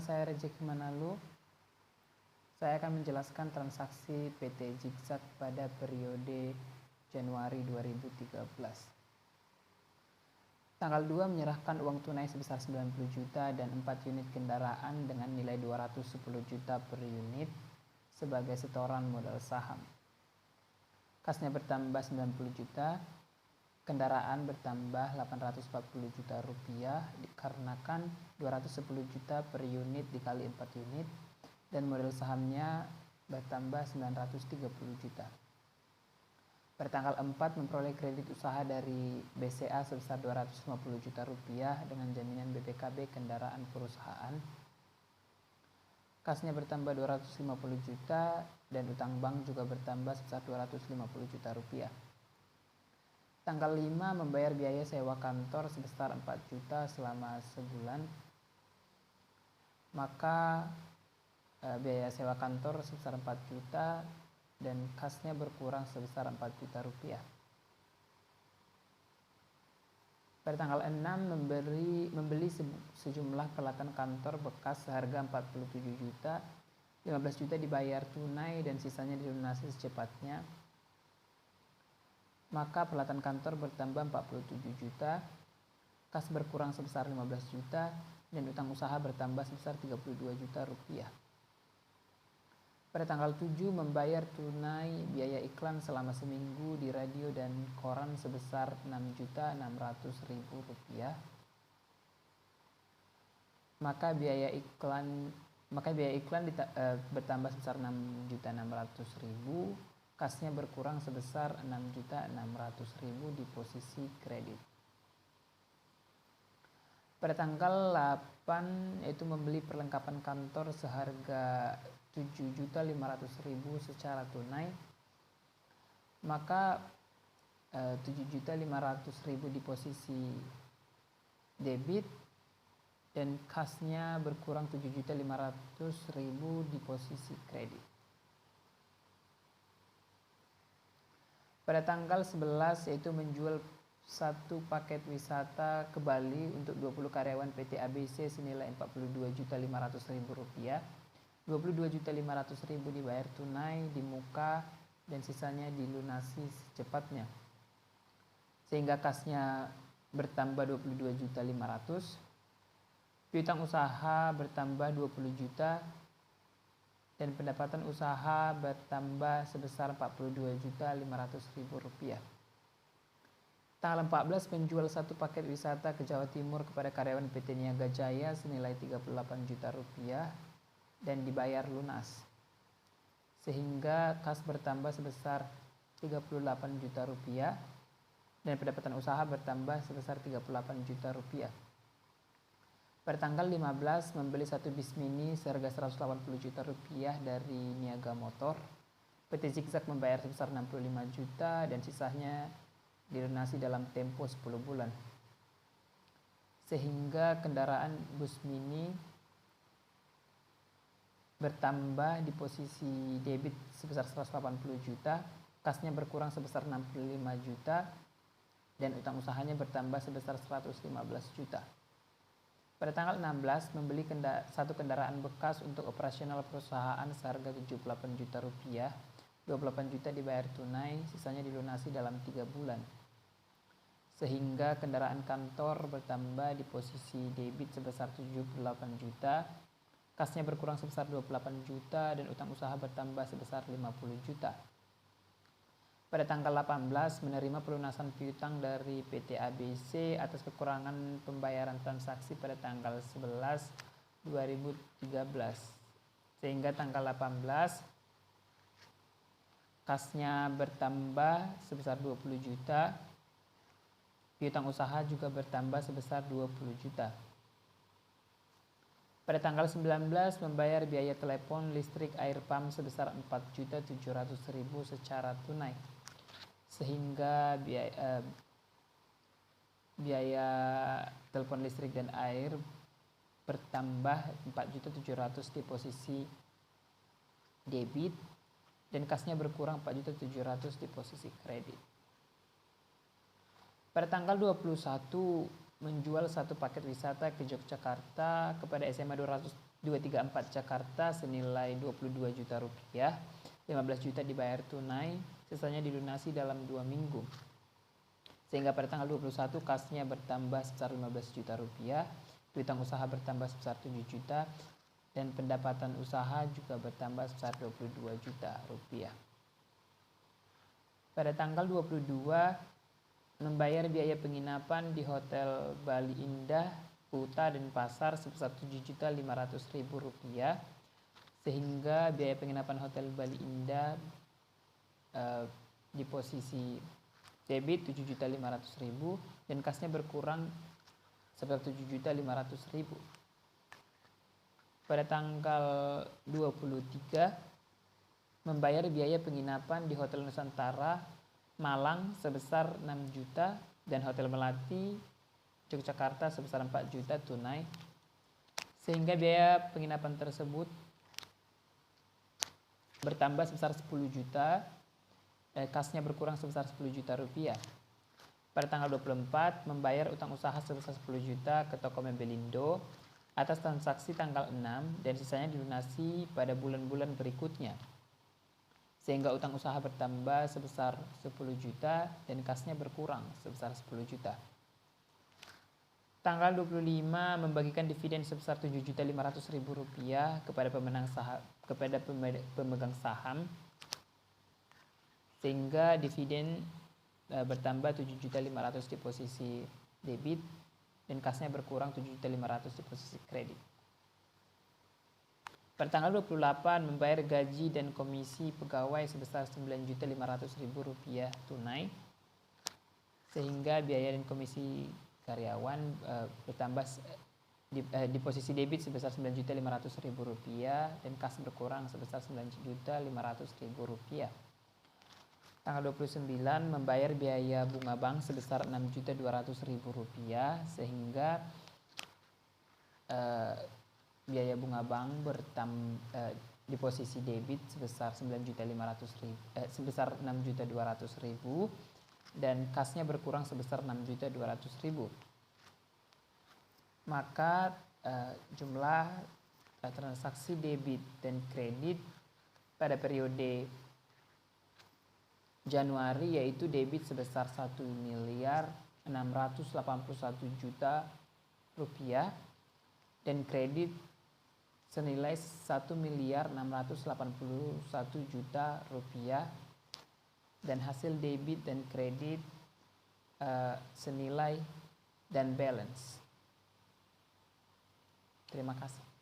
saya Rezeki Manalu. Saya akan menjelaskan transaksi PT Zigzag pada periode Januari 2013. Tanggal 2 menyerahkan uang tunai sebesar 90 juta dan 4 unit kendaraan dengan nilai 210 juta per unit sebagai setoran modal saham. Kasnya bertambah 90 juta, kendaraan bertambah 840 juta rupiah dikarenakan 210 juta per unit dikali 4 unit dan modal sahamnya bertambah 930 juta. Pada tanggal 4 memperoleh kredit usaha dari BCA sebesar 250 juta rupiah dengan jaminan BPKB kendaraan perusahaan. Kasnya bertambah 250 juta dan utang bank juga bertambah sebesar 250 juta rupiah. Tanggal 5 membayar biaya sewa kantor sebesar 4 juta selama sebulan. Maka biaya sewa kantor sebesar 4 juta dan kasnya berkurang sebesar 4 juta rupiah. Pada tanggal 6 membeli sejumlah peralatan kantor bekas seharga 47 juta, 15 juta dibayar tunai dan sisanya dilunasi secepatnya. Maka peralatan kantor bertambah 47 juta, kas berkurang sebesar 15 juta dan utang usaha bertambah sebesar 32 juta rupiah. Pada tanggal 7 membayar tunai biaya iklan selama seminggu di radio dan koran sebesar 6.600.000 rupiah. Maka biaya iklan bertambah sebesar 6.600.000, kasnya berkurang sebesar 6.600.000 di posisi kredit. Pada tanggal 8 yaitu membeli perlengkapan kantor seharga 7.500.000 secara tunai, maka 7.500.000 di posisi debit dan kasnya berkurang 7.500.000 di posisi kredit. Pada tanggal 11 yaitu menjual satu paket wisata ke Bali untuk 20 karyawan PT ABC senilai 42.500.000 rupiah. 22.500.000 dibayar tunai di muka dan sisanya dilunasi secepatnya, sehingga kasnya bertambah 22.500.000, piutang usaha bertambah 20 juta dan pendapatan usaha bertambah sebesar 42.500.000 rupiah. Tanggal 14 menjual satu paket wisata ke Jawa Timur kepada karyawan PT Niaga Jaya senilai 38 juta rupiah dan dibayar lunas, sehingga kas bertambah sebesar 38 juta rupiah dan pendapatan usaha bertambah sebesar 38 juta rupiah. Pada tanggal 15 membeli satu bis mini seharga 180 juta rupiah dari Niaga Motor. PT Zigzag membayar sebesar 65 juta dan sisanya dilunasi dalam tempo 10 bulan, sehingga kendaraan bus mini bertambah di posisi debit sebesar 180 juta, kasnya berkurang sebesar 65 juta dan utang usahanya bertambah sebesar 115 juta. Pada tanggal 16 membeli satu kendaraan bekas untuk operasional perusahaan seharga 78 juta rupiah, 28 juta dibayar tunai, sisanya dilunasi dalam 3 bulan. Sehingga kendaraan kantor bertambah di posisi debit sebesar 78 juta, kasnya berkurang sebesar 28 juta dan utang usaha bertambah sebesar 50 juta. Pada tanggal 18 menerima pelunasan piutang dari PT ABC atas kekurangan pembayaran transaksi pada tanggal 11 2013. Sehingga tanggal 18 kasnya bertambah sebesar 20 juta. Piutang usaha juga bertambah sebesar 20 juta. Pada tanggal 19 membayar biaya telepon, listrik, air pump sebesar 4.700.000 secara tunai, sehingga biaya telepon, listrik dan air bertambah 4.700.000 di posisi debit dan kasnya berkurang 4.700.000 di posisi kredit. Pada tanggal 21 menjual satu paket wisata ke Yogyakarta kepada SMA 234 Jakarta senilai 22 juta rupiah, 15 juta dibayar tunai, sisanya dilunasi dalam 2 minggu. Sehingga pada tanggal 21 kasnya bertambah sebesar 15 juta rupiah, piutang usaha bertambah sebesar 7 juta, dan pendapatan usaha juga bertambah sebesar 22 juta rupiah. Pada tanggal 22 membayar biaya penginapan di Hotel Bali Indah, Kuta, dan Pasar sebesar Rp7.500.000, sehingga biaya penginapan Hotel Bali Indah di posisi debit Rp7.500.000 dan kasnya berkurang sebesar Rp7.500.000. Pada tanggal 23 membayar biaya penginapan di Hotel Nusantara Malang sebesar 6 juta dan Hotel Melati Yogyakarta sebesar 4 juta tunai, sehingga biaya penginapan tersebut bertambah sebesar 10 juta, kasnya berkurang sebesar 10 juta rupiah. Pada tanggal 24 membayar utang usaha sebesar 10 juta ke toko Mebelindo atas transaksi tanggal 6 dan sisanya dilunasi pada bulan-bulan berikutnya, sehingga utang usaha bertambah sebesar 10 juta dan kasnya berkurang sebesar 10 juta. Tanggal 25 membagikan dividen sebesar Rp7.500.000 kepada pemegang saham, sehingga dividen bertambah 7.500.000 di posisi debit dan kasnya berkurang 7.500.000 di posisi kredit. Pada tanggal 28 membayar gaji dan komisi pegawai sebesar Rp9.500.000 tunai, sehingga biaya dan komisi karyawan bertambah di posisi debit sebesar Rp9.500.000 dan kas berkurang sebesar Rp9.500.000. Tanggal 29 membayar biaya bunga bank sebesar Rp6.200.000, sehingga biaya bunga bank di posisi debit sebesar Rp6.200.000 dan kasnya berkurang sebesar Rp6.200.000. Maka jumlah transaksi debit dan kredit pada periode Januari yaitu debit sebesar Rp1.681.000.000 dan kredit senilai Rp1.681.000.000 dan hasil debit dan kredit senilai dan balance. Terima kasih.